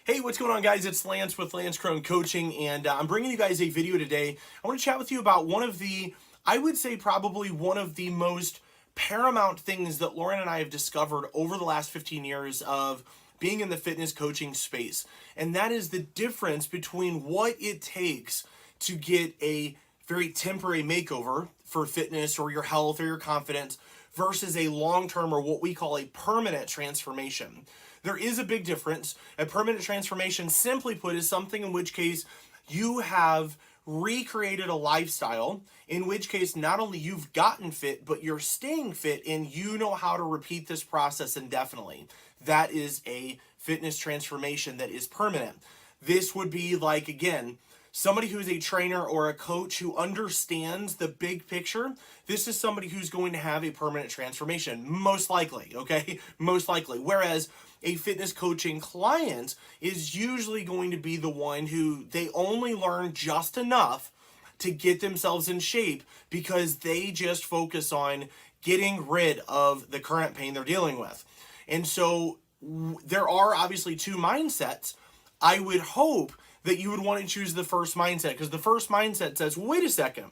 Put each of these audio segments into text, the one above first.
Hey, what's going on, guys? It's Lance with Lance Crone Coaching, and I'm bringing you guys a video today. I want to chat with you about one of the, I would say probably one of the most paramount things that Lauren and I have discovered over the last 15 years of being in the fitness coaching space. And that is the difference between what it takes to get a very temporary makeover for fitness or your health or your confidence versus a long-term or what we call a permanent transformation. There is a big difference. A permanent transformation, simply put, is something in which case you have recreated a lifestyle, in which case not only you've gotten fit, but you're staying fit and you know how to repeat this process indefinitely. That is a fitness transformation that is permanent. This would be like, again, somebody who's a trainer or a coach who understands the big picture. This is somebody who's going to have a permanent transformation, most likely, okay? Most likely. Whereas a fitness coaching client is usually going to be the one who they only learn just enough to get themselves in shape because they just focus on getting rid of the current pain they're dealing with. And so there are obviously two mindsets. I would hope that you would want to choose the first mindset, because the first mindset says, wait a second,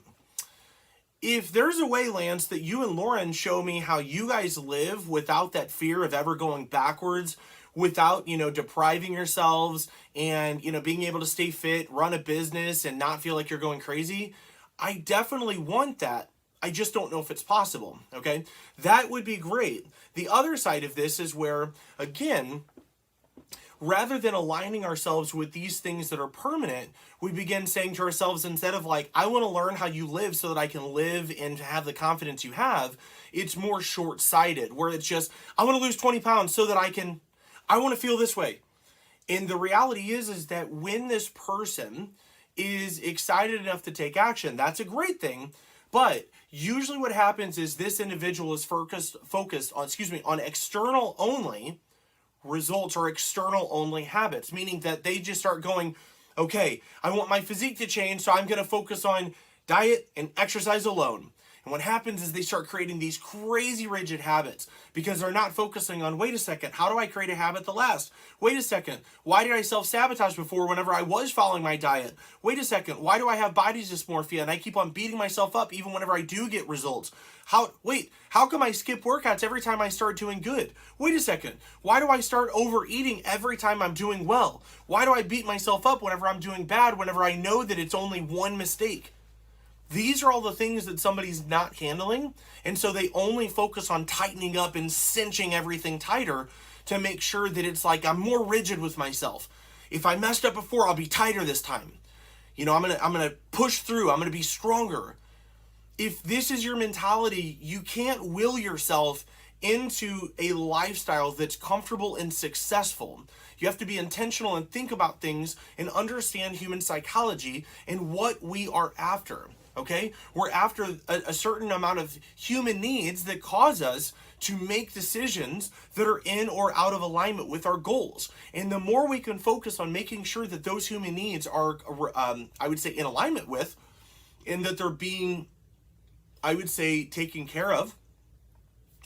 if there's a way, Lance, that you and Lauren show me how you guys live without that fear of ever going backwards, without, depriving yourselves and, being able to stay fit, run a business and not feel like you're going crazy, I definitely want that. I just don't know if it's possible, okay? That would be great. The other side of this is where, again, rather than aligning ourselves with these things that are permanent, we begin saying to ourselves, instead of like, I want to learn how you live so that I can live and have the confidence you have, it's more short-sighted, where it's just, I want to lose 20 pounds so that I want to feel this way. And the reality is that when this person is excited enough to take action, that's a great thing. But usually what happens is this individual is focused on external only results or external only habits, meaning that they just start going, okay, I want my physique to change, so I'm going to focus on diet and exercise alone. And what happens is they start creating these crazy rigid habits because they're not focusing on, wait a second, how do I create a habit that lasts? Wait a second, why did I self-sabotage before whenever I was following my diet? Wait a second, why do I have body dysmorphia and I keep on beating myself up even whenever I do get results? How come I skip workouts every time I start doing good? Wait a second, why do I start overeating every time I'm doing well? Why do I beat myself up whenever I'm doing bad, whenever I know that it's only one mistake? These are all the things that somebody's not handling, and so they only focus on tightening up and cinching everything tighter to make sure that it's like, I'm more rigid with myself. If I messed up before, I'll be tighter this time. I'm gonna push through. I'm gonna be stronger. If this is your mentality, you can't will yourself into a lifestyle that's comfortable and successful. You have to be intentional and think about things and understand human psychology and what we are after. Okay? We're after a certain amount of human needs that cause us to make decisions that are in or out of alignment with our goals. And the more we can focus on making sure that those human needs are, I would say, in alignment with, and that they're being, I would say, taken care of,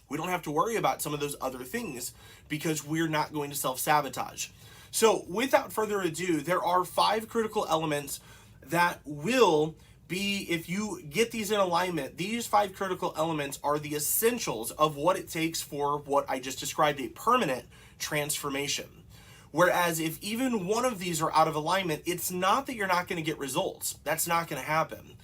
we don't have to worry about some of those other things because we're not going to self-sabotage. So without further ado, there are 5 critical elements that will be, if you get these in alignment, these 5 critical elements are the essentials of what it takes for what I just described, a permanent transformation. Whereas if even one of these are out of alignment, it's not that you're not going to get results. That's not going to happen.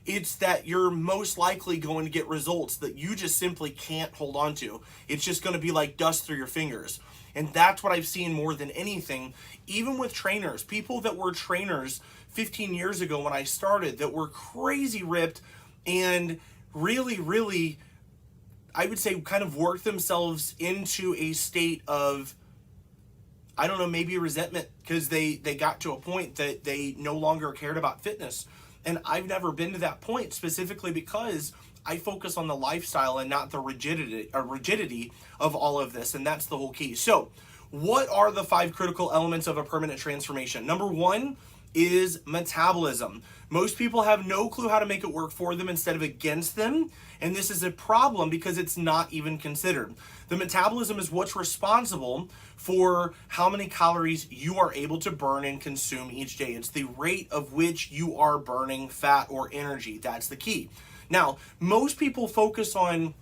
It's that you're most likely going to get results that you just simply can't hold on to. It's just going to be like dust through your fingers. And that's what I've seen more than anything, even with trainers, people that were trainers 15 years ago when I started that were crazy ripped and really, I would say, kind of worked themselves into a state of, I don't know, maybe resentment because they got to a point that they no longer cared about fitness. And I've never been to that point, specifically because I focus on the lifestyle and not the rigidity of all of this. And that's the whole key. So what are the 5 critical elements of a permanent transformation? Number 1 is metabolism. Most people have no clue how to make it work for them instead of against them, and this is a problem because it's not even considered. The metabolism is what's responsible for how many calories you are able to burn and consume each day. It's the rate of which you are burning fat or energy. That's the key. Now, most people focus on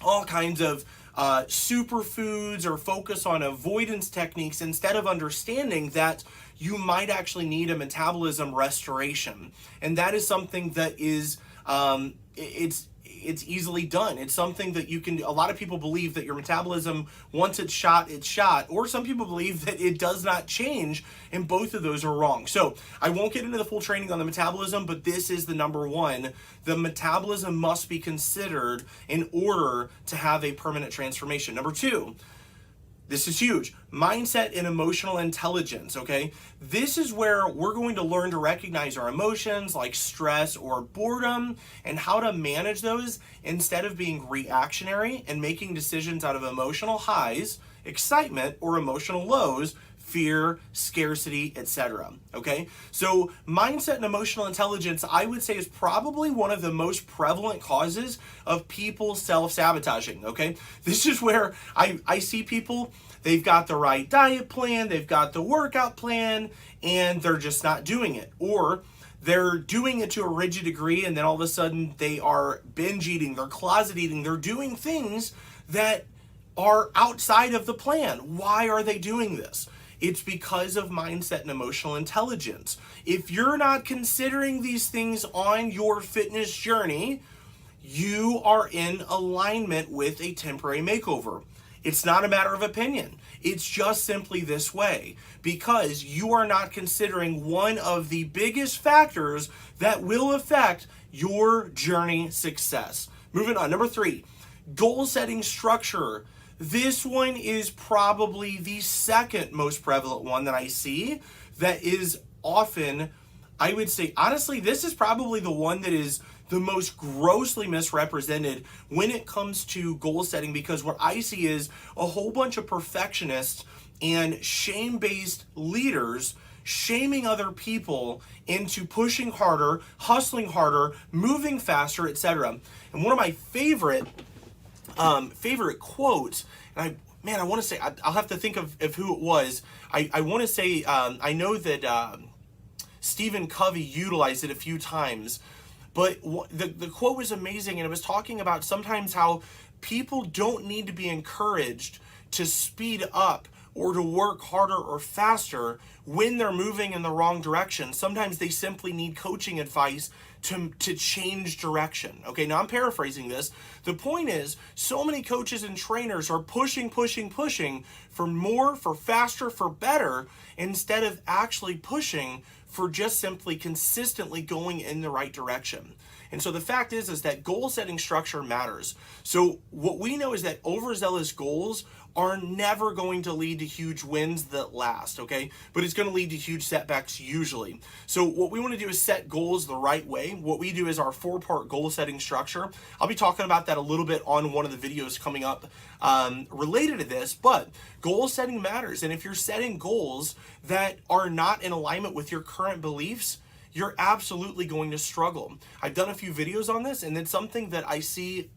all kinds of superfoods or focus on avoidance techniques instead of understanding that you might actually need a metabolism restoration. And that is something that is, it's easily done. It's something that you can, a lot of people believe that your metabolism, once it's shot, or some people believe that it does not change, and both of those are wrong. So I won't get into the full training on the metabolism, but this is the number one. The metabolism must be considered in order to have a permanent transformation. Number two, this is huge. Mindset and emotional intelligence, okay? This is where we're going to learn to recognize our emotions like stress or boredom and how to manage those instead of being reactionary and making decisions out of emotional highs, excitement, or emotional lows, fear, scarcity, etc. Okay? So mindset and emotional intelligence, I would say, is probably one of the most prevalent causes of people self-sabotaging. Okay? This is where I see people, they've got the right diet plan, they've got the workout plan, and they're just not doing it. Or they're doing it to a rigid degree, and then all of a sudden they are binge eating, they're closet eating, they're doing things that are outside of the plan. Why are they doing this? It's because of mindset and emotional intelligence. If you're not considering these things on your fitness journey, you are in alignment with a temporary makeover. It's not a matter of opinion. It's just simply this way, because you are not considering one of the biggest factors that will affect your journey success. Moving on, number three, goal setting structure. This one is probably the second most prevalent one that I see that is often, I would say, honestly, this is probably the one that is the most grossly misrepresented when it comes to goal setting, because what I see is a whole bunch of perfectionists and shame-based leaders shaming other people into pushing harder, hustling harder, moving faster, etc. And one of my favorite quotes, and I want to say, I'll have to think of who it was. I want to say, I know that Stephen Covey utilized it a few times, but the quote was amazing, and it was talking about sometimes how people don't need to be encouraged to speed up or to work harder or faster when they're moving in the wrong direction. Sometimes they simply need coaching advice to change direction. Okay, now I'm paraphrasing this. The point is, so many coaches and trainers are pushing for more, for faster, for better, instead of actually pushing for just simply consistently going in the right direction. And so the fact is that goal setting structure matters. So what we know is that overzealous goals are never going to lead to huge wins that last, okay? But it's going to lead to huge setbacks usually. So what we want to do is set goals the right way. What we do is our 4-part goal setting structure. I'll be talking about that a little bit on one of the videos coming up related to this, but goal setting matters. And if you're setting goals that are not in alignment with your current beliefs, you're absolutely going to struggle. I've done a few videos on this, and it's something that I see,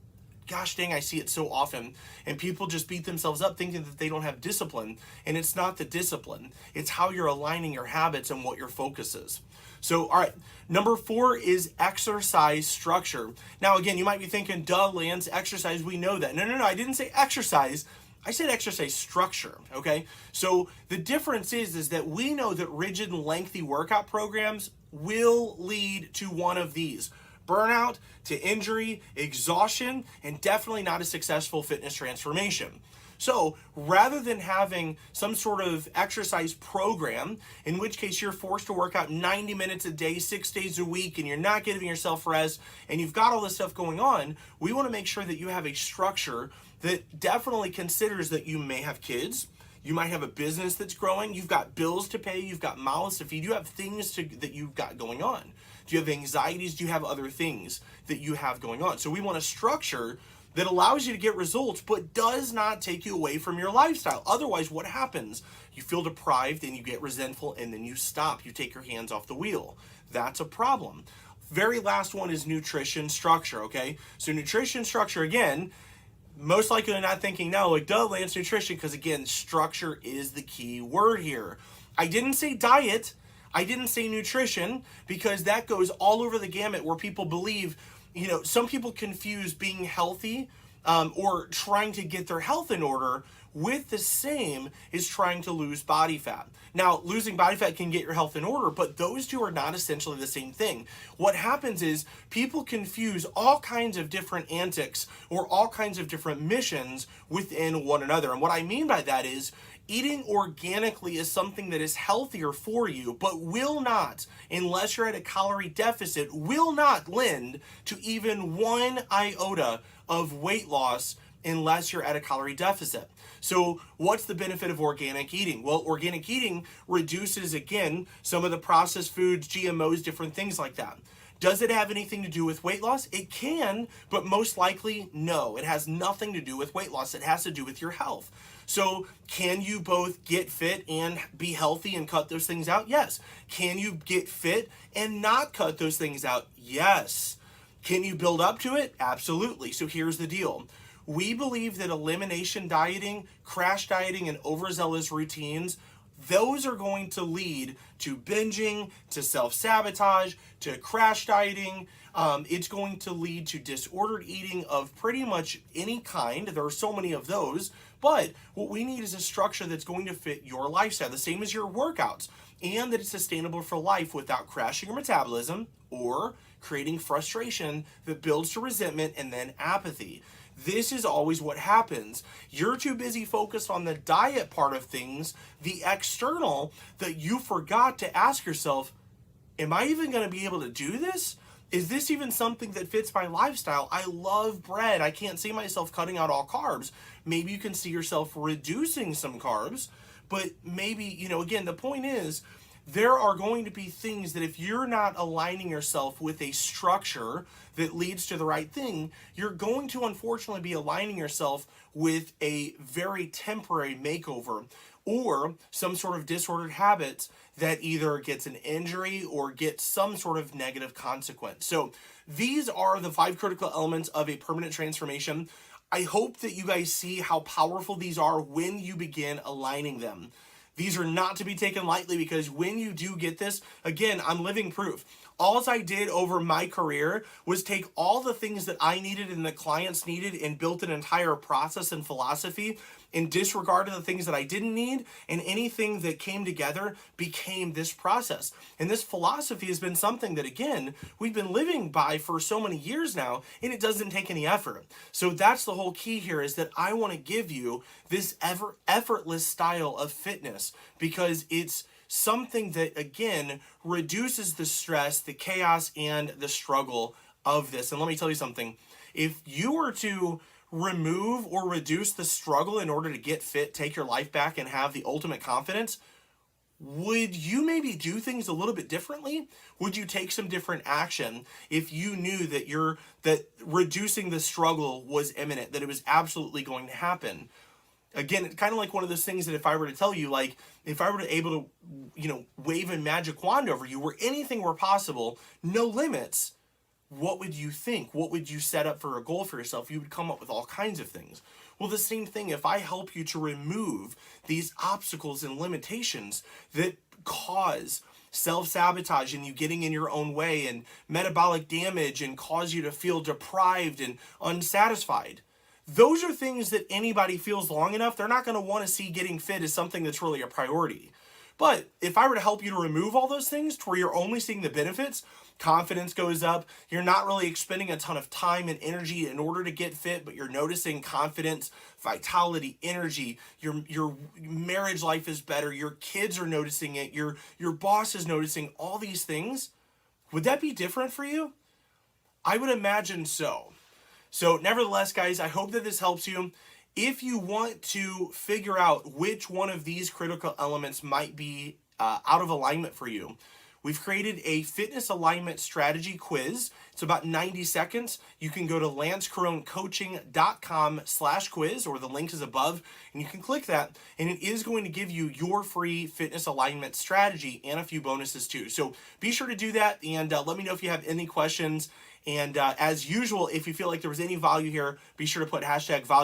gosh dang, I see it so often, and people just beat themselves up thinking that they don't have discipline, and it's not the discipline. It's how you're aligning your habits and what your focus is. So, all right, number 4 is exercise structure. Now, again, you might be thinking, duh, Lance, exercise, we know that. No, I didn't say exercise. I said exercise structure, okay? So the difference is that we know that rigid and lengthy workout programs will lead to one of these: burnout, to injury, exhaustion, and definitely not a successful fitness transformation. So rather than having some sort of exercise program, in which case you're forced to work out 90 minutes a day, 6 days a week, and you're not giving yourself rest, and you've got all this stuff going on, we want to make sure that you have a structure that definitely considers that you may have kids, you might have a business that's growing, you've got bills to pay, you've got mouths to feed, you have things that you've got going on. Do you have anxieties? Do you have other things that you have going on? So we want a structure that allows you to get results, but does not take you away from your lifestyle. Otherwise, what happens? You feel deprived and you get resentful and then you stop. You take your hands off the wheel. That's a problem. Very last one is nutrition structure, okay? So nutrition structure, again, most likely you're not thinking, no, like, duh, Lance, nutrition, because again, structure is the key word here. I didn't say diet, I didn't say nutrition, because that goes all over the gamut where people believe, some people confuse being healthy or trying to get their health in order with the same is trying to lose body fat. Now, losing body fat can get your health in order, but those two are not essentially the same thing. What happens is people confuse all kinds of different antics or all kinds of different missions within one another. And what I mean by that is eating organically is something that is healthier for you, but will not, unless you're at a calorie deficit, will not lend to even 1 iota of weight loss unless you're at a calorie deficit. So what's the benefit of organic eating? Well, organic eating reduces, again, some of the processed foods, GMOs, different things like that. Does it have anything to do with weight loss? It can, but most likely, no. It has nothing to do with weight loss. It has to do with your health. So can you both get fit and be healthy and cut those things out? Yes. Can you get fit and not cut those things out? Yes. Can you build up to it? Absolutely. So here's the deal. We believe that elimination dieting, crash dieting, and overzealous routines, those are going to lead to binging, to self-sabotage, to crash dieting. It's going to lead to disordered eating of pretty much any kind. There are so many of those. But what we need is a structure that's going to fit your lifestyle, the same as your workouts, and that it's sustainable for life without crashing your metabolism or creating frustration that builds to resentment and then apathy. This is always what happens. You're too busy focused on the diet part of things, the external, that you forgot to ask yourself, am I even going to be able to do this? Is this even something that fits my lifestyle? I love bread. I can't see myself cutting out all carbs. Maybe you can see yourself reducing some carbs, but maybe, again, the point is, there are going to be things that if you're not aligning yourself with a structure that leads to the right thing, you're going to unfortunately be aligning yourself with a very temporary makeover or some sort of disordered habits that either gets an injury or gets some sort of negative consequence. So these are the 5 critical elements of a permanent transformation. I hope that you guys see how powerful these are when you begin aligning them. These are not to be taken lightly because when you do get this, again, I'm living proof. All I did over my career was take all the things that I needed and the clients needed and built an entire process and philosophy and disregarded the things that I didn't need, and anything that came together became this process. And this philosophy has been something that, again, we've been living by for so many years now, and it doesn't take any effort. So that's the whole key here, is that I want to give you this effortless style of fitness because it's something that, again, reduces the stress, the chaos, and the struggle of this. And let me tell you something. If you were to remove or reduce the struggle in order to get fit, take your life back, and have the ultimate confidence, would you maybe do things a little bit differently? Would you take some different action if you knew that reducing the struggle was imminent, that it was absolutely going to happen? Again, it's kind of like one of those things that if I were to tell you, like, if I were to able to, wave a magic wand over you where anything were possible, no limits, what would you think? What would you set up for a goal for yourself? You would come up with all kinds of things. Well, the same thing, if I help you to remove these obstacles and limitations that cause self-sabotage and you getting in your own way and metabolic damage and cause you to feel deprived and unsatisfied, those are things that anybody feels long enough, they're not going to want to see getting fit as something that's really a priority. But if I were to help you to remove all those things to where you're only seeing the benefits, confidence goes up, you're not really expending a ton of time and energy in order to get fit, but you're noticing confidence, vitality, energy, your marriage life is better, your kids are noticing it, your boss is noticing all these things, would that be different for you? I would imagine so. So nevertheless, guys, I hope that this helps you. If you want to figure out which one of these critical elements might be out of alignment for you, we've created a fitness alignment strategy quiz. It's about 90 seconds. You can go to lancecaronecoaching.com/quiz, or the link is above, and you can click that, and it is going to give you your free fitness alignment strategy and a few bonuses too. So be sure to do that, and let me know if you have any questions. And as usual, if you feel like there was any value here, be sure to put #value